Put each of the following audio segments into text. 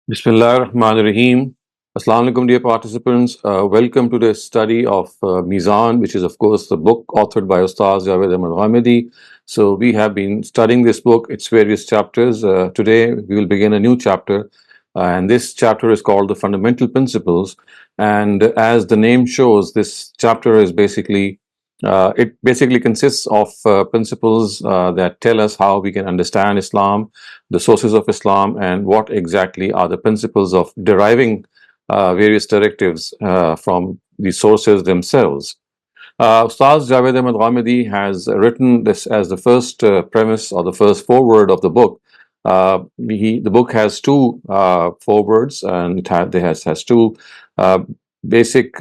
Bismillah ar-Rahman ar-Rahim. Assalamu alaikum, dear participants. Welcome to the study of Meezan, which is, of course, the book authored by Ustaz Javed and Ghamidi. So, we have been studying this book, its various chapters. Today, we will begin a new chapter, and this chapter is called The Fundamental Principles. And as the name shows, this chapter is basically consists of principles that tell us how we can understand Islam, the sources of Islam, and what exactly are the principles of deriving various directives from the sources themselves. Ustaz Javed Ahmed Ghamidi has written this as the first premise or the first foreword of the book. The book has two forewords, and has two uh, basic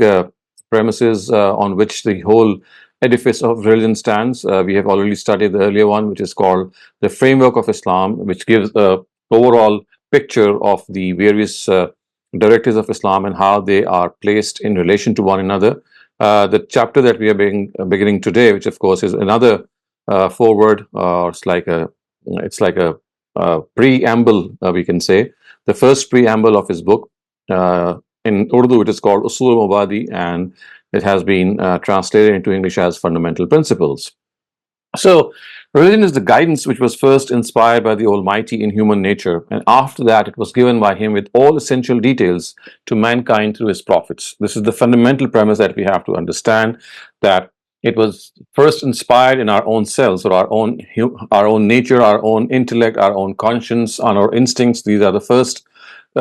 premises on which the whole edifice of religion stands. We have already studied the earlier one, which is called the framework of Islam, which gives a overall picture of the various directives of Islam and how they are placed in relation to one another. The chapter that we are beginning today, which of course is another forward, or it's like a preamble, we can say, the first preamble of his book. In Urdu, it is called Usul Mubadi, and it has been translated into English as Fundamental Principles. So, religion is the guidance which was first inspired by the Almighty in human nature, and after that, it was given by Him with all essential details to mankind through His prophets. This is the fundamental premise that we have to understand, that it was first inspired in our own selves, or our own nature, our own intellect, our own conscience, and our instincts. These are the first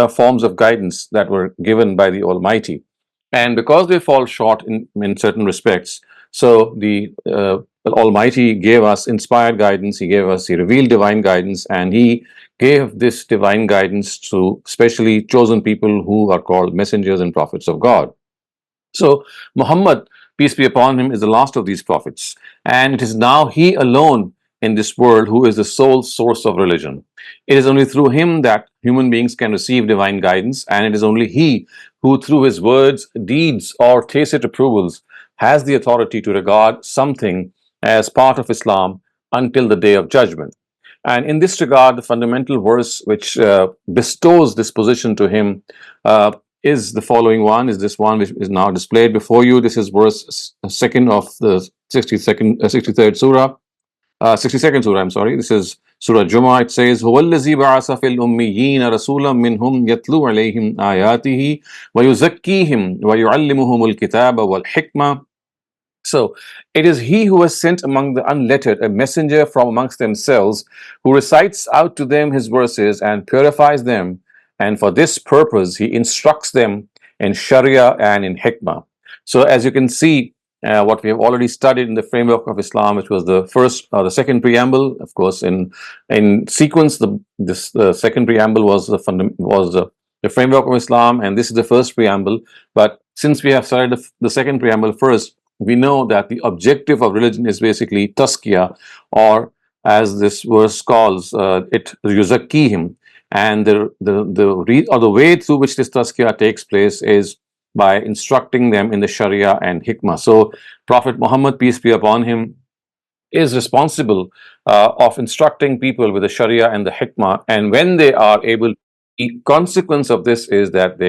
forms of guidance that were given by the Almighty, and because they fall short in certain respects, so the Almighty gave us inspired guidance. He revealed divine guidance, and He gave this divine guidance to specially chosen people who are called messengers and prophets of God. So, Muhammad, peace be upon him, is the last of these prophets, and it is now he alone in this world who is the sole source of religion. It is only through him that human beings can receive divine guidance, and it is only he who, through his words, deeds, or tacit approvals, has the authority to regard something as part of Islam until the day of judgment. And in this regard, the fundamental verse which bestows this position to him is the following one, is this one which is now displayed before you. This is verse second of the 63rd surah, 62nd surah, I'm sorry. This is Surah Jummah. It says, هُوَ الَّذِي بَعَثَ فِي الْأُمِّيِّينَ رَسُولًا مِّنْهُمْ يَتْلُو عَلَيْهِمْ آيَاتِهِ وَيُزَكِّيهِمْ وَيُعَلِّمُهُمُ الْكِتَابَ وَالْحِكْمَةَ. So it is he who has sent among the unlettered a messenger from amongst themselves, who recites out to them his verses and purifies them. And for this purpose, he instructs them in Sharia and in Hikmah. So, as you can see, what we have already studied in the framework of Islam, which was the second preamble, of course, in sequence, the second preamble was the framework of Islam, and this is the first preamble. But since we have started the second preamble first, we know that the objective of religion is basically taskiyah, or as this verse calls it, yuzakkihim. And the way through which this taskiyah takes place is by instructing them in the Sharia and Hikmah. So, Prophet Muhammad, peace be upon him, is responsible of instructing people with the Sharia and the Hikmah. And when they are able, the consequence of this is that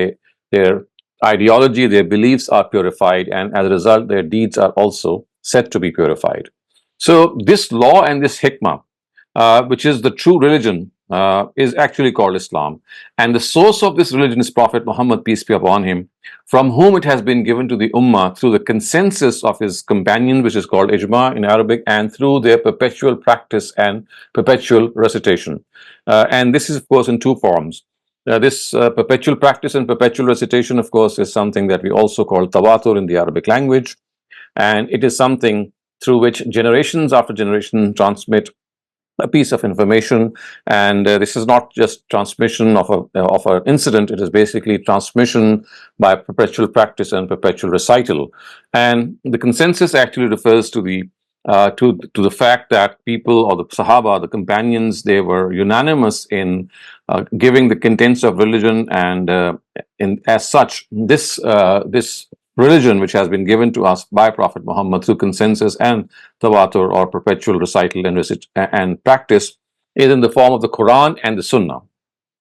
their ideology, their beliefs are purified, and as a result, their deeds are also said to be purified. So, this law and this Hikmah, which is the true religion, is actually called Islam. And the source of this religion is Prophet Muhammad, peace be upon him, from whom it has been given to the Ummah through the consensus of his companions, which is called Ijma in Arabic, and through their perpetual practice and perpetual recitation. And this is, of course, in two forms. This perpetual practice and perpetual recitation, of course, is something that we also call tawatur in the Arabic language. And it is something through which generations after generation transmit a piece of information, and this is not just transmission of an incident. It is basically transmission by perpetual practice and perpetual recital. And the consensus actually refers to the fact that people, or the Sahaba, the companions, they were unanimous in giving the contents of religion, and as such, this religion, which has been given to us by Prophet Muhammad through consensus and tawatur, or perpetual recital and practice, is in the form of the Quran and the Sunnah.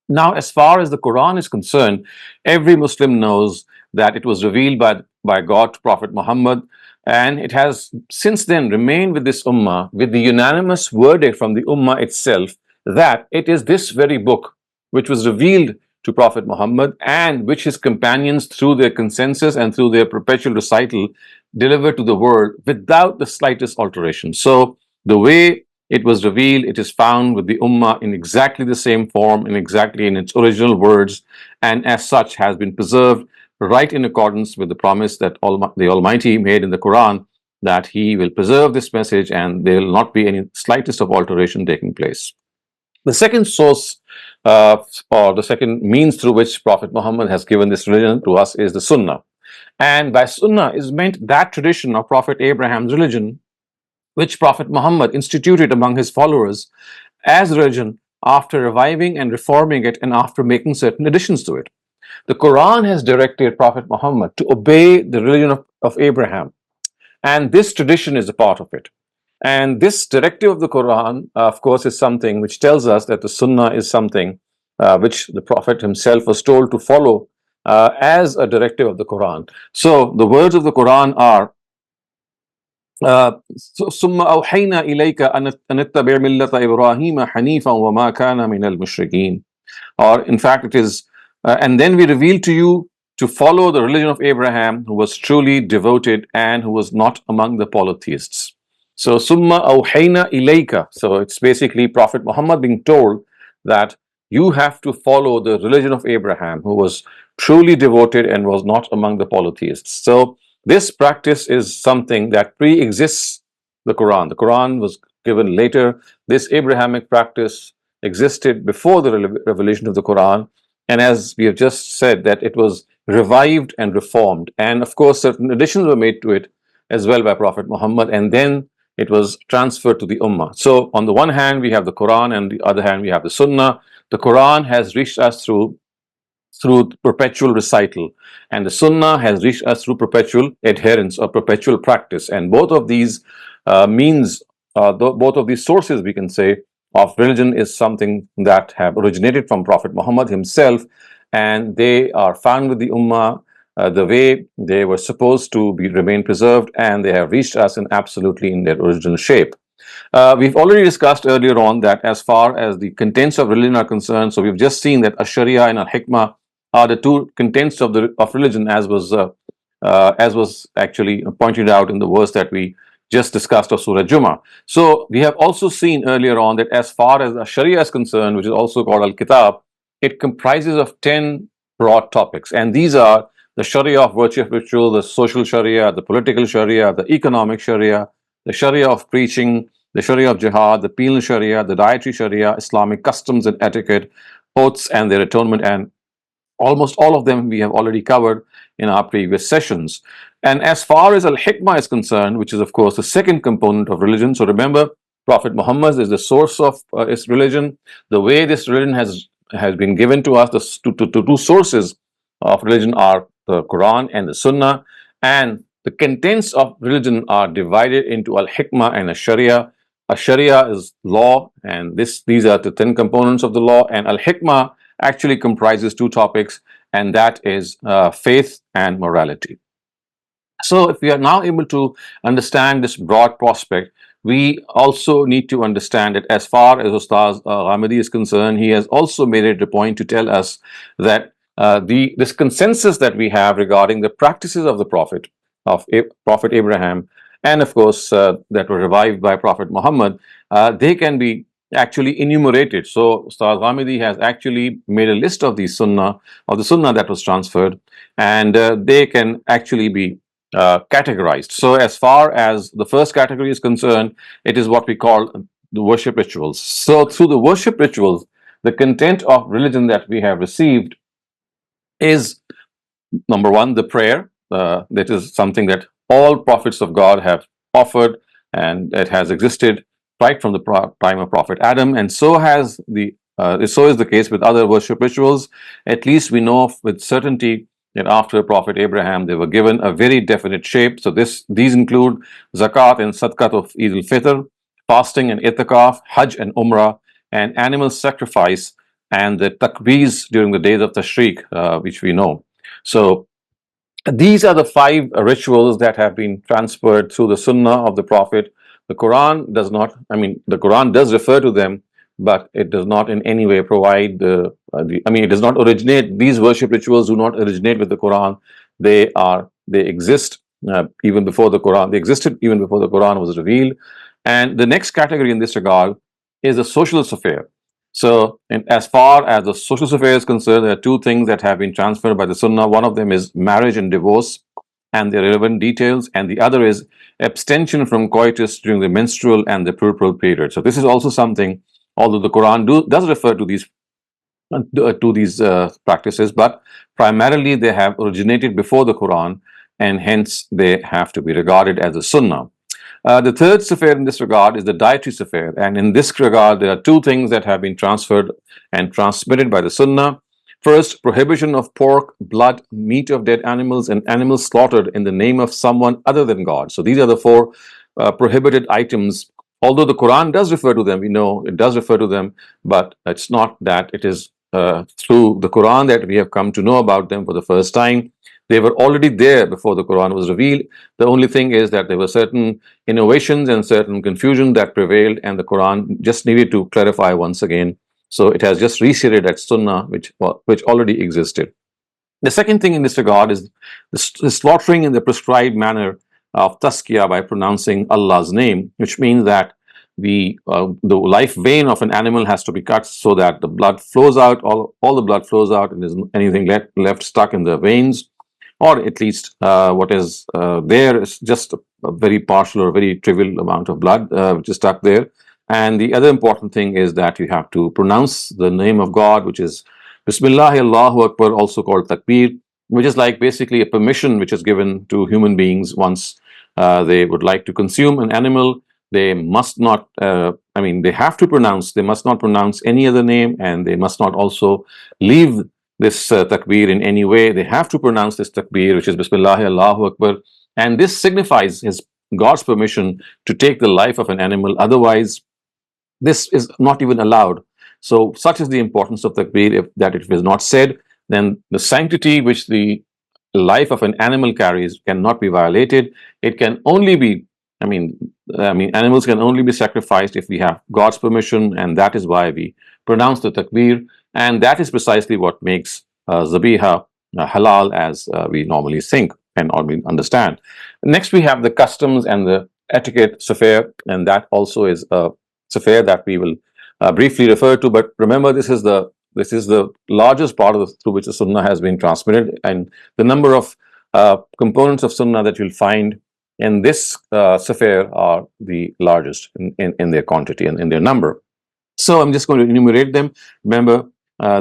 Now, as far as the Quran is concerned, every Muslim knows that it was revealed by God to Prophet Muhammad, and it has since then remained with this Ummah with the unanimous verdict from the Ummah itself that it is this very book which was revealed to Prophet Muhammad and which his companions, through their consensus and through their perpetual recital, delivered to the world without the slightest alteration. So, the way it was revealed, it is found with the Ummah in exactly the same form, in exactly in its original words, and as such has been preserved right in accordance with the promise that the Almighty made in the Quran that He will preserve this message and there will not be any slightest of alteration taking place. The second source or the second means through which Prophet Muhammad has given this religion to us is the Sunnah. And by Sunnah is meant that tradition of Prophet Abraham's religion which Prophet Muhammad instituted among his followers as religion after reviving and reforming it and after making certain additions to it. The Quran has directed Prophet Muhammad to obey the religion of Abraham, and this tradition is a part of it. And this directive of the Quran, of course, is something which tells us that the Sunnah is something which the Prophet himself was told to follow as a directive of the Quran. So the words of the Quran are ثم أوحينا إليك أن اتبع ملة إبراهيم حنيفا وما كان من المشركين. Or in fact, it is, and then we revealed to you to follow the religion of Abraham, who was truly devoted and who was not among the polytheists. So, summa awhayna ilayka. So, it's basically Prophet Muhammad being told that you have to follow the religion of Abraham, who was truly devoted and was not among the polytheists. So, this practice is something that pre exists the Quran. The Quran was given later. This Abrahamic practice existed before the revelation of the Quran. And as we have just said, that it was revived and reformed. And of course, certain additions were made to it as well by Prophet Muhammad. And then it was transferred to the Ummah. So, on the one hand, we have the Quran, and the other hand, we have the Sunnah. The Quran has reached us through perpetual recital, and the Sunnah has reached us through perpetual adherence or perpetual practice. And both of these both of these sources, we can say, of religion is something that have originated from Prophet Muhammad himself, and they are found with the Ummah the way they were supposed to remain preserved, and they have reached us absolutely in their original shape. We've already discussed earlier on that as far as the contents of religion are concerned, so we've just seen that Ash-Sharia and Al-Hikmah are the two contents of religion, as was actually pointed out in the verse that we just discussed of Surah Jummah. So we have also seen earlier on that as far as the Sharia is concerned, which is also called Al-Kitab, it comprises of 10 broad topics, and these are the Sharia of virtue of ritual, the social Sharia, the political Sharia, the economic Sharia, the Sharia of preaching, the Sharia of jihad, the penal Sharia, the dietary Sharia, Islamic customs and etiquette, oaths and their atonement, and almost all of them we have already covered in our previous sessions. And as far as Al-Hikmah is concerned, which is of course the second component of religion, so remember, Prophet Muhammad is the source of his religion. The way this religion has been given to us, the two sources of religion are the Quran and the Sunnah, and the contents of religion are divided into Al-Hikmah and Al-Sharia. Al-Sharia is law, and these are the 10 components of the law, and Al-Hikmah actually comprises two topics, and that is faith and morality. So if we are now able to understand this broad prospect, we also need to understand that as far as Ustaz Ghamidi is concerned, he has also made it a point to tell us that this consensus that we have regarding the practices of the Prophet, Prophet Abraham, and of course that were revived by Prophet Muhammad, they can be actually enumerated. So Ustaz Ghamidi has actually made a list of the Sunnah that was transferred, and they can actually be categorized. So as far as the first category is concerned, it is what we call the worship rituals. So through the worship rituals, the content of religion that we have received is, number one, the prayer. That is something that all prophets of God have offered, and it has existed right from the time of Prophet Adam, and so is the case with other worship rituals. At least we know with certainty that after Prophet Abraham, they were given a very definite shape. So these include zakat and sadaqat of Eid al-Fitr, fasting and itikaf, Hajj and Umrah, and animal sacrifice, and the takbeers during the days of Tashriq, which we know. So these are the 5 rituals that have been transferred through the Sunnah of the Prophet. The Quran does not, I mean, the Quran does refer to them, but it does not in any way provide I mean, it does not originate, these worship rituals do not originate with the Quran. They exist even before the Quran, they existed even before the Quran was revealed. And the next category in this regard is the social affair. So, as far as the social affair is concerned, there are 2 things that have been transferred by the Sunnah. One of them is marriage and divorce and the relevant details, and the other is abstention from coitus during the menstrual and the puerperal period. So, this is also something, although the Quran does refer to these practices, but primarily they have originated before the Quran, and hence they have to be regarded as a Sunnah. The third affair in this regard is the dietary affair, and in this regard there are 2 things that have been transferred and transmitted by the Sunnah. First, prohibition of pork, blood, meat of dead animals, and animals slaughtered in the name of someone other than God. So these are the 4 prohibited items. Although the Quran does refer to them, we know it does refer to them, but it's not that it is through the Quran that we have come to know about them for the first time. They were already there before the Quran was revealed. The only thing is that there were certain innovations and certain confusion that prevailed, and the Quran just needed to clarify once again. So it has just restated that Sunnah, which already existed. The second thing in this regard is the slaughtering in the prescribed manner of taskiyah by pronouncing Allah's name, which means that the life vein of an animal has to be cut so that the blood flows out, all the blood flows out, and there's anything left stuck in the veins, or at least what is there is just a very partial or very trivial amount of blood which is stuck there. And the other important thing is that you have to pronounce the name of God, which is Bismillah Allahu Akbar, also called takbir, which is like basically a permission which is given to human beings once they would like to consume an animal. They must not, they have to pronounce, they must not pronounce any other name, and they must not also leave this takbir in any way. They have to pronounce this takbir, which is Bismillah Allahu Akbar, and this signifies God's permission to take the life of an animal. Otherwise, this is not even allowed. So such is the importance of takbir, that if it is not said, then the sanctity which the life of an animal carries cannot be violated. It can only be, animals can only be sacrificed if we have God's permission, and that is why we pronounce the takbir, and that is precisely what makes zabiha halal, as we normally think and we understand. Next, we have the customs and the etiquette affair, and that also is a affair that we will briefly refer to. But remember, this is the largest part of through which the Sunnah has been transmitted, and the number of components of Sunnah that you'll find in this affair are the largest in their quantity and in their number. So I'm just going to enumerate them. Remember,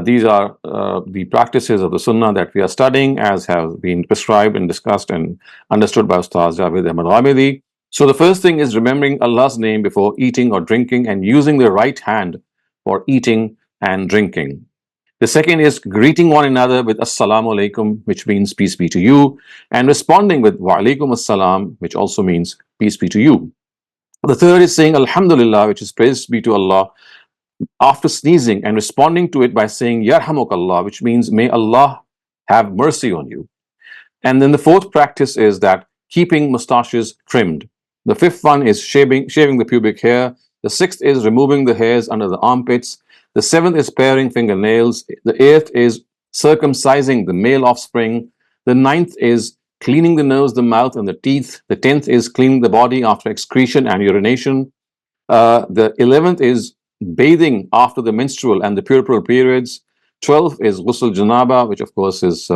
these are the practices of the Sunnah that we are studying, as have been prescribed and discussed and understood by Ustaz Javed Ahmed Ghamidi. So the first thing is remembering Allah's name before eating or drinking, and using the right hand for eating and drinking. The second is greeting one another with Assalamu alaikum, which means peace be to you, and responding with Wa alaikum assalam, which also means peace be to you. The third is saying Alhamdulillah, which is praise be to Allah, after sneezing, and responding to it by saying Yarhamukallah, which means may Allah have mercy on you. And then the fourth practice is that keeping mustaches trimmed. The fifth one is shaving the pubic hair. The sixth is removing the hairs under the armpits. The seventh is paring fingernails. The eighth is circumcising the male offspring. The ninth is cleaning the nose, the mouth, and the teeth. The 10th is cleaning the body after excretion and urination. The 11th is bathing after the menstrual and the puerperal periods. 12th is ghusl janaba, which of course is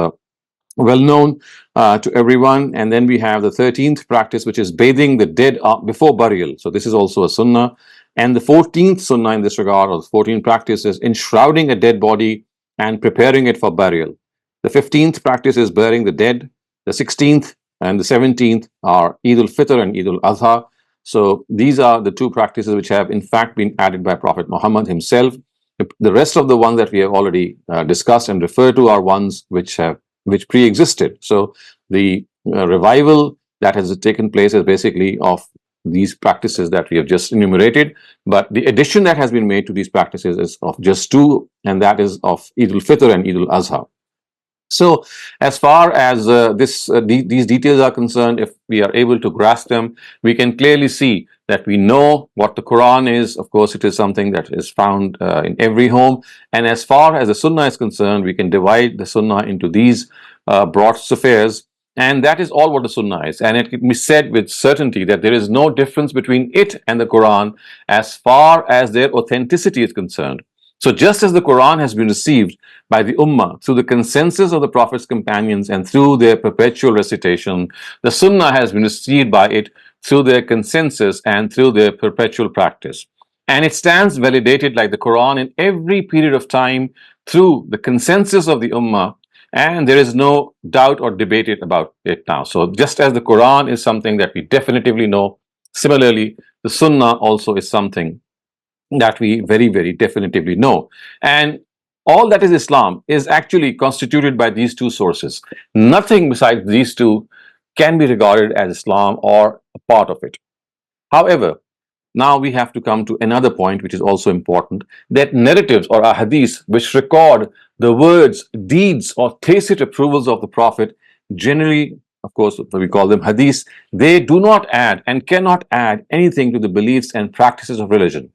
well known to everyone. And then we have the 13th practice, which is bathing the dead before burial. So this is also a sunnah. And the 14th sunnah in this regard, or the 14th practice, is enshrouding a dead body and preparing it for burial. The 15th practice is burying the dead. The 16th and the 17th are Eid al-Fitr and Eid al-Adha. So these are the two practices which have in fact been added by Prophet Muhammad himself. The rest of the ones that we have already discussed and referred to are ones which pre-existed. So the revival that has taken place is basically of these practices that we have just enumerated, but the addition that has been made to these practices is of just two, and that is of Eid al-Fitr and Eid al-Azha. So, as far as these details are concerned, if we are able to grasp them, we can clearly see that we know what the Quran is. Of course, it is something that is found in every home. And as far as the Sunnah is concerned, we can divide the Sunnah into these broad spheres. And that is all what the Sunnah is. And it can be said with certainty that there is no difference between it and the Quran as far as their authenticity is concerned. So just as the Quran has been received by the Ummah through the consensus of the Prophet's companions and through their perpetual recitation, the Sunnah has been received by it through their consensus and through their perpetual practice. And it stands validated like the Quran in every period of time through the consensus of the Ummah, and there is no doubt or debate about it now. So just as the Quran is something that we definitively know, similarly, the Sunnah also is something that we very, very definitively know. And all that is Islam is actually constituted by these two sources. Nothing besides these two can be regarded as Islam or a part of it. However, now we have to come to another point which is also important, that narratives or ahadith which record the words, deeds or tacit approvals of the Prophet, generally, of course, we call them hadiths, they do not add and cannot add anything to the beliefs and practices of religion.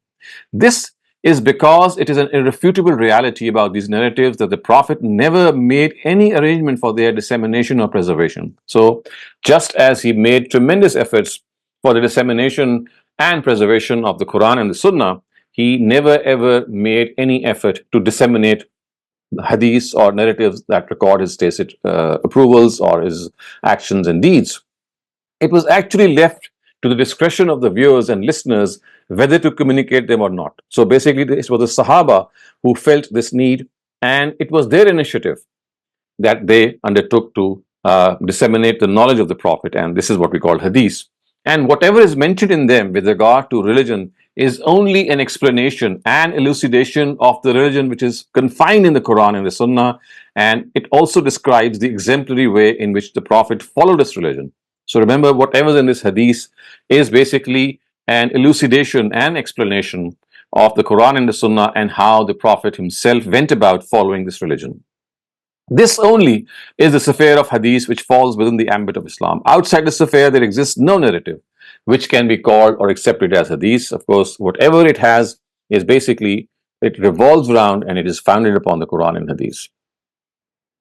This is because it is an irrefutable reality about these narratives that the Prophet never made any arrangement for their dissemination or preservation. So, just as he made tremendous efforts for the dissemination and preservation of the Quran and the Sunnah, he never ever made any effort to disseminate hadiths or narratives that record his tacit approvals or his actions and deeds. It was actually left to the discretion of the viewers and listeners whether to communicate them or not. So basically, it was the Sahaba who felt this need, and it was their initiative that they undertook to disseminate the knowledge of the Prophet, and this is what we call hadith. And whatever is mentioned in them with regard to religion is only an explanation and elucidation of the religion which is confined in the Quran and the Sunnah, and it also describes the exemplary way in which the Prophet followed this religion. So remember, whatever's in this hadith is basically an elucidation and explanation of the Quran and the Sunnah and how the Prophet himself went about following this religion. This only is the sphere of hadith which falls within the ambit of Islam. Outside the sphere, there exists no narrative which can be called or accepted as hadith. Of course, whatever it has is basically, it revolves around and it is founded upon the Quran and hadith.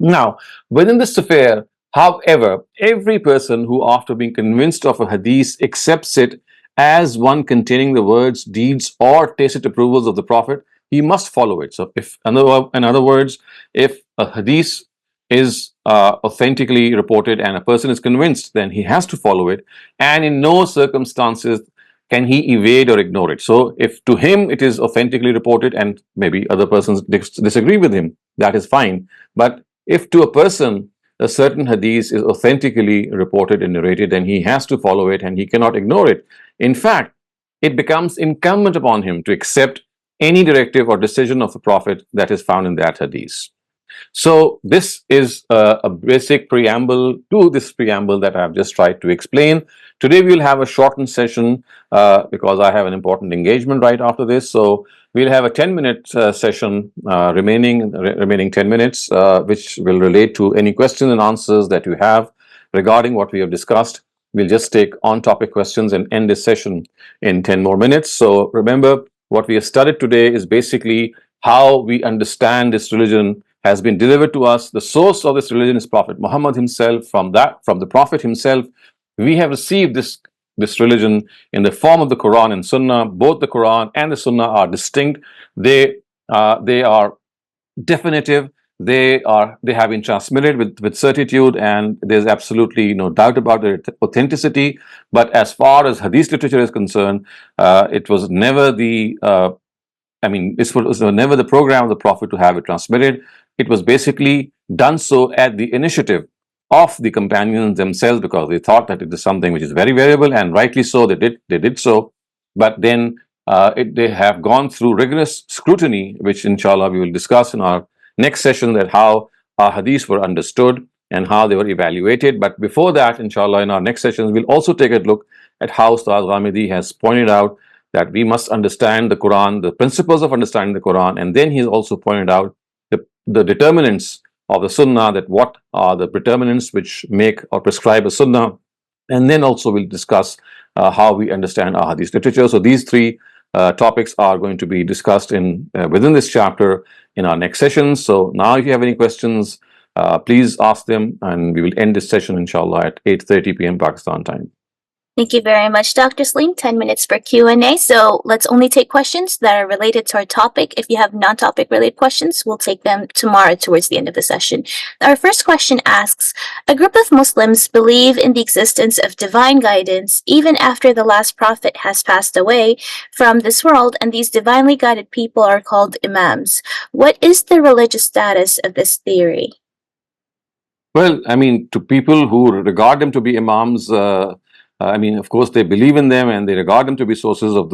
Now, within this sphere, however, every person who, after being convinced of a hadith, accepts it as one containing the words, deeds, or tacit approvals of the Prophet, he must follow it. So, if, in other words, if a hadith is authentically reported and a person is convinced, then he has to follow it, and in no circumstances can he evade or ignore it. So, if to him it is authentically reported and maybe other persons disagree with him, that is fine. But if to a person a certain hadith is authentically reported and narrated, then he has to follow it and he cannot ignore it. In fact, it becomes incumbent upon him to accept any directive or decision of the Prophet that is found in that hadith. So this is a basic preamble to this preamble that I have just tried to explain. Today we will have a shortened session because I have an important engagement right after this. So we'll have a 10-minute session remaining 10 minutes, which will relate to any questions and answers that you have regarding what we have discussed. We'll just take on-topic questions and end this session in 10 more minutes. So remember, what we have studied today is basically how we understand this religion has been delivered to us. The source of this religion is Prophet Muhammad himself. From the Prophet himself, we have received this religion in the form of the Quran and Sunnah. Both the Quran and the Sunnah are distinct. They are definitive. They have been transmitted with certitude, and there's absolutely no doubt about their authenticity. But as far as hadith literature is concerned, it was never this was never the program of the Prophet to have it transmitted. It was basically done so at the initiative of the companions themselves, because they thought that it is something which is very variable, and rightly so, they did so. But then they have gone through rigorous scrutiny, which inshallah we will discuss in our next session, that how our hadiths were understood and how they were evaluated. But before that, inshallah, in our next sessions, we'll also take a look at how Ustaz Ghamidi has pointed out that we must understand the Quran, the principles of understanding the Quran, and then he's also pointed out the determinants of the Sunnah, that what are the determinants which make or prescribe a Sunnah, and then also we'll discuss how we understand our Hadith literature. So these three topics are going to be discussed in within this chapter in our next session. So now, if you have any questions, please ask them, and we will end this session, inshallah, at 8:30 p.m. Pakistan time. Thank you very much, Dr. Saleem. 10 minutes for Q&A. So let's only take questions that are related to our topic. If you have non-topic related questions, we'll take them tomorrow towards the end of the session. Our first question asks, a group of Muslims believe in the existence of divine guidance even after the last prophet has passed away from this world, and these divinely guided people are called imams. What is the religious status of this theory? Well, I mean, to people who regard them to be imams, I mean, of course, they believe in them and they regard them to be sources of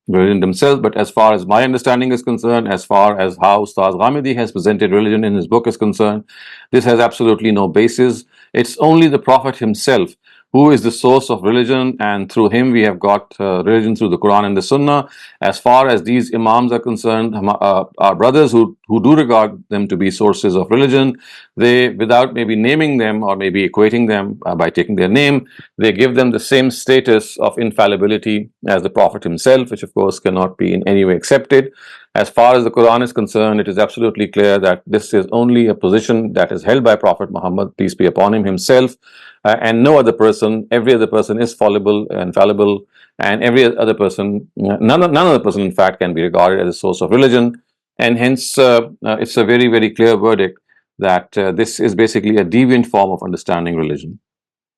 religion themselves. But as far as my understanding is concerned, as far as how Ustaz Ghamidi has presented religion in his book is concerned, this has absolutely no basis. It's only the Prophet himself who is the source of religion, and through him we have got religion through the Quran and the Sunnah. As far as these imams are concerned, our brothers who do regard them to be sources of religion, they, without maybe naming them or maybe equating them by taking their name, they give them the same status of infallibility as the Prophet himself, which of course cannot be in any way accepted. As far as the Quran is concerned, it is absolutely clear that this is only a position that is held by Prophet Muhammad, peace be upon him, himself, and no other person. Every other person is fallible and fallible, and every other person, none other person, in fact, can be regarded as a source of religion. And hence, it's a very, very clear verdict that this is basically a deviant form of understanding religion.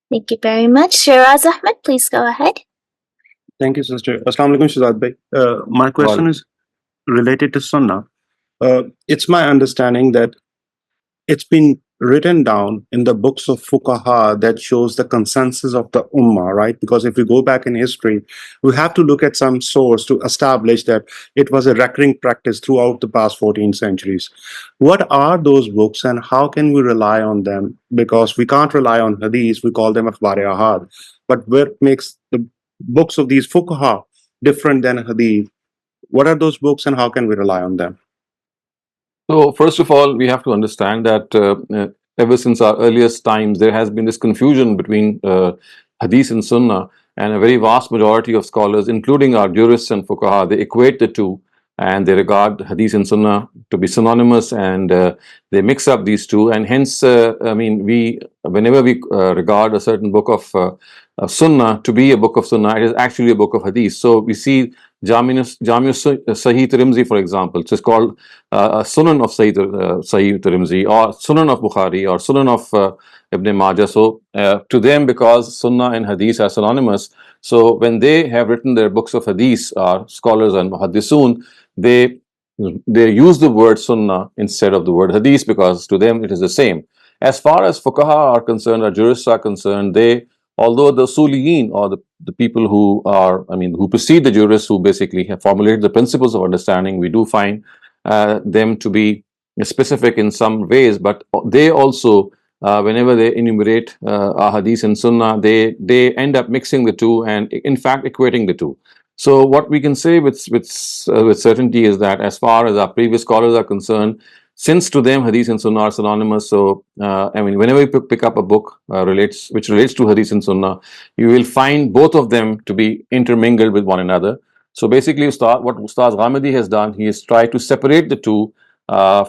Thank you very much. Shiraz Ahmed, please go ahead. Thank you, sister. Assalamu alaikum, Shehzad bhai. My question is related to Sunnah. It's my understanding that it's been written down in the books of Fuqaha that shows the consensus of the Ummah, right? Because if we go back in history, we have to look at some source to establish that it was a recurring practice throughout the past 14 centuries. What are those books and how can we rely on them? Because we can't rely on hadith, we call them akhbar-e ahad. But what makes the books of these Fuqaha different than hadith? What are those books and how can we rely on them? So, first of all, we have to understand that ever since our earliest times, there has been this confusion between Hadith and Sunnah, and a very vast majority of scholars, including our jurists and fuqaha, they equate the two, and they regard Hadith and Sunnah to be synonymous, and they mix up these two. And hence, I mean, whenever we regard a certain book of Sunnah to be a book of Sunnah, it is actually a book of Hadith. So we see Jami Sahih Tirmidhi, for example, which is called Sunan of Sahih Tirmidhi, or Sunan of Bukhari, or Sunan of Ibn Majah. So to them, because Sunnah and Hadith are synonymous, so when they have written their books of Hadith, scholars and Muhaddisun, they use the word Sunnah instead of the word Hadith, because to them it is the same. As far as fuqaha are concerned, or jurists are concerned, although the usuliyin, or the people who are, I mean, who precede the jurists, who basically have formulated the principles of understanding, we do find them to be specific in some ways, but they also, whenever they enumerate hadith and sunnah, they end up mixing the two and in fact equating the two. So what we can say with certainty is that as far as our previous scholars are concerned, since to them Hadith and Sunnah are synonymous, so I mean, whenever you pick up a book which relates to Hadith and Sunnah, you will find both of them to be intermingled with one another. So basically, what Ustaz Ghamidi has done, he has tried to separate the two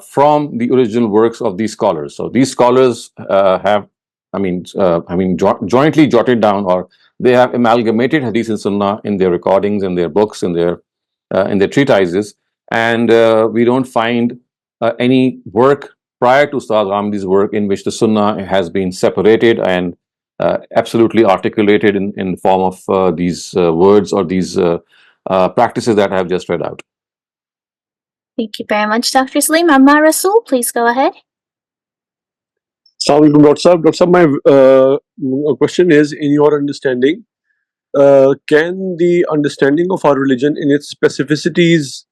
from the original works of these scholars. So these scholars have, jointly jotted down, or they have amalgamated Hadith and Sunnah in their recordings, in their books, in their treatises, and we don't find any work prior to Ustaz Ghamidi's work in which the Sunnah has been separated and absolutely articulated in the form of these words or these practices that I have just read out. Thank you very much, Dr. Saleem. Ammar Rasul, please go ahead. Assalamu alaikum, Dr. Saab. Dr. Saab, my question is, in your understanding, can the understanding of our religion in its specificities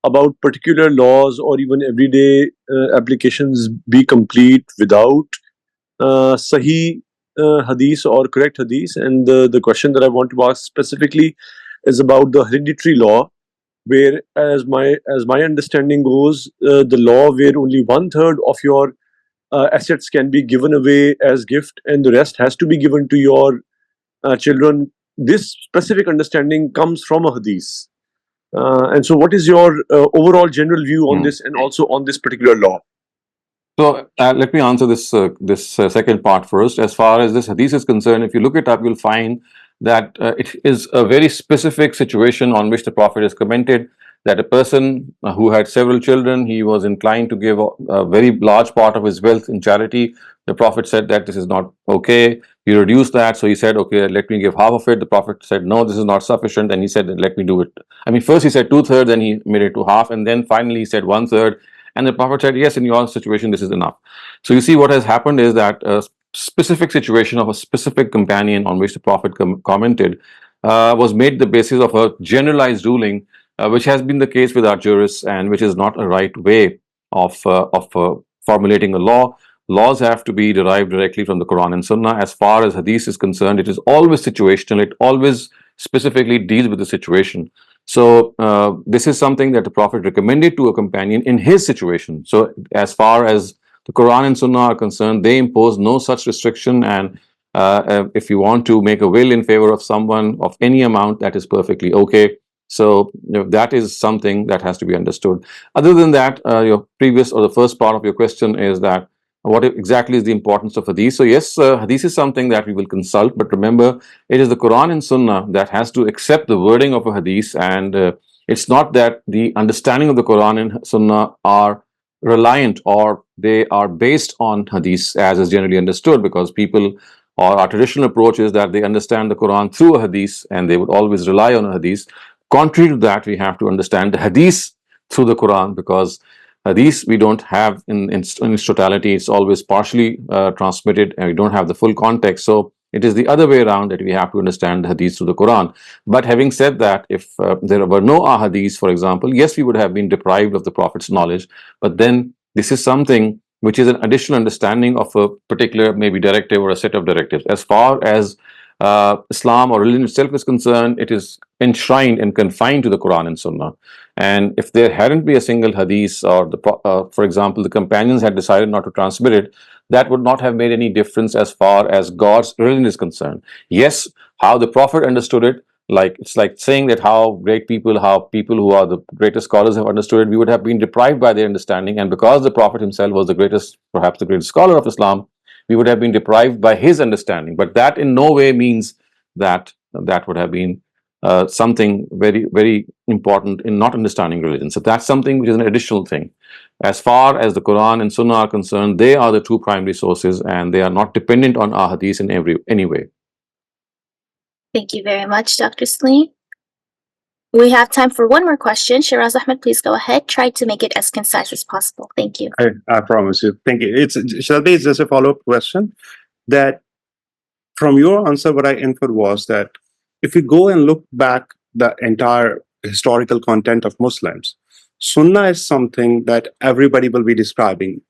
about particular laws or even everyday applications be complete without Sahih hadith or correct hadith, and the question that I want to ask specifically is about the hereditary law, where as my understanding goes, the law where only 1/3 of your assets can be given away as gift and the rest has to be given to your children. This specific understanding comes from a hadith. And so, what is your overall general view on this, and also on this particular law? So let me answer this second part first. As far as this hadith is concerned, if you look it up, you'll find that it is a very specific situation on which the Prophet has commented that a person who had several children, he was inclined to give a very large part of his wealth in charity. The Prophet said that this is not okay. He reduced that, so he said, okay, let me give half of it. The Prophet said, no, this is not sufficient, and he said, let me do it. I mean, first he said 2/3, then he made it to half, and then finally he said 1/3. And the Prophet said, yes, in your situation, this is enough. So you see what has happened is that a specific situation of a specific companion on which the Prophet commented was made the basis of a generalized ruling, which has been the case with our jurists and which is not a right way of formulating a law. Laws have to be derived directly from the Quran and Sunnah. As far as Hadith is concerned, it is always situational. It always specifically deals with the situation. So this is something that the Prophet recommended to a companion in his situation. So as far as the Quran and Sunnah are concerned, they impose no such restriction. And if you want to make a will in favor of someone of any amount, that is perfectly okay. So that is something that has to be understood. Other than that, your previous or the first part of your question is that what exactly is the importance of hadith? So yes, hadith is something that we will consult, but remember, it is the Quran and Sunnah that has to accept the wording of a hadith, and it's not that the understanding of the Quran and Sunnah are reliant or they are based on hadith as is generally understood, because people, or our traditional approach is that they understand the Quran through a hadith and they would always rely on a hadith. Contrary to that, we have to understand the hadith through the Quran, because hadith we don't have in its totality. It's always partially transmitted and we don't have the full context. So it is the other way around, that we have to understand the hadith through the Quran. But having said that, if there were no ahadith, for example, yes, we would have been deprived of the Prophet's knowledge. But then this is something which is an additional understanding of a particular maybe directive or a set of directives. As far as Islam or religion itself is concerned, it is enshrined and confined to the Quran and Sunnah. And if there hadn't been a single hadith, or for example, the companions had decided not to transmit it, that would not have made any difference as far as God's religion is concerned. Yes, how the Prophet understood it, like it's like saying that how people who are the greatest scholars have understood it, we would have been deprived by their understanding. And because the Prophet himself was the greatest, perhaps the greatest scholar of Islam, we would have been deprived by his understanding. But that in no way means that that would have been something very, very important in not understanding religion. So that's something which is an additional thing. As far as the Quran and Sunnah are concerned, they are the two primary sources, and they are not dependent on our hadith in any way. Thank you very much, Dr. Saleem. We have time for one more question. Shiraz Ahmed, please go ahead. Try to make it as concise as possible. Thank you. I promise you. Thank you. It's just a follow-up question. That from your answer, what I inferred was that if you go and look back the entire historical content of Muslims, Sunnah is something that everybody will be describing.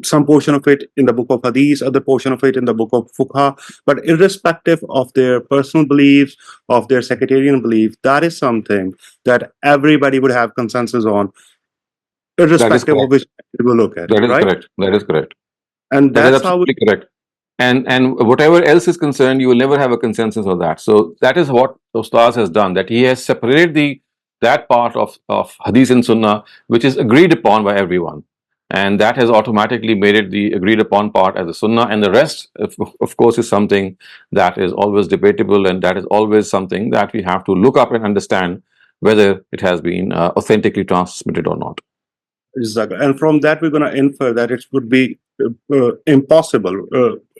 Some portion of it in the book of Hadith, other portion of it in the book of Fuqha, but irrespective of their personal beliefs, of their sectarian belief, that is something that everybody would have consensus on, irrespective of which you will look at. That is right? correct. That is correct. And That is that's how absolutely correct. And whatever else is concerned, you will never have a consensus on that. So that is what Ustaz has done, that he has separated that part of Hadith and Sunnah which is agreed upon by everyone. And that has automatically made it the agreed upon part as a Sunnah, and the rest, of course, is something that is always debatable, and that is always something that we have to look up and understand whether it has been authentically transmitted or not. Exactly. And from that, we're going to infer that it would be impossible,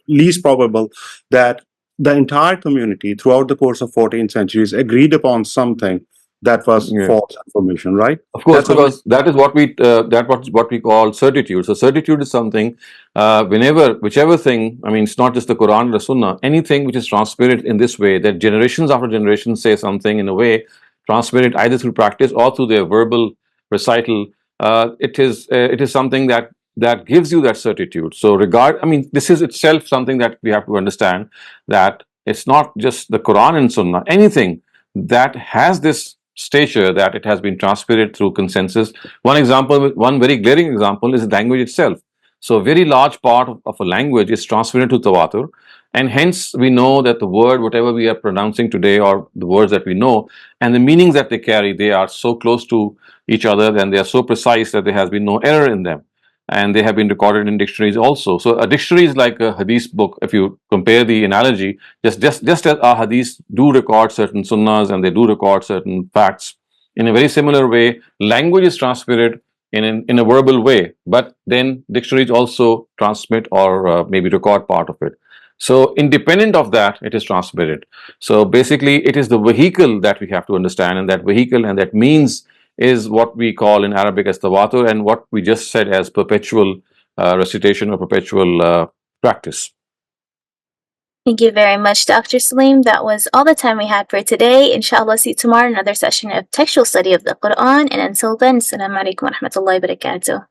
least probable, that the entire community throughout the course of 14 centuries agreed upon something that was false information, right? Of course, because that is what we call certitude. So certitude is something, whichever thing, I mean, it's not just the Quran or the Sunnah, anything which is transmitted in this way, that generations after generations say something in a way, transmitted either through practice or through their verbal recital, it is something that that gives you that certitude. So this is itself something that we have to understand, that it's not just the Quran and Sunnah, anything that has this stature that it has been transmitted through consensus. One very glaring example is language itself. So a very large part of a language is transmitted to tawatur, and hence we know that the word, whatever we are pronouncing today, or the words that we know, and the meanings that they carry, they are so close to each other, and they are so precise that there has been no error in them. And they have been recorded in dictionaries also. So a dictionary is like a hadith book. If you compare the analogy, just as our hadiths do record certain sunnahs and they do record certain facts, in a very similar way, language is transmitted in a verbal way, but then dictionaries also transmit or maybe record part of it. So independent of that, it is transmitted. So basically, it is the vehicle that we have to understand, and that vehicle and that means is what we call in Arabic as tawatur, and what we just said as perpetual recitation or perpetual practice. Thank you very much, Dr. Saleem. That was all the time we had for today. Inshallah, see you tomorrow in another session of textual study of the Quran. And until then, Assalamu alaikum wa rahmatullahi wa barakatuh.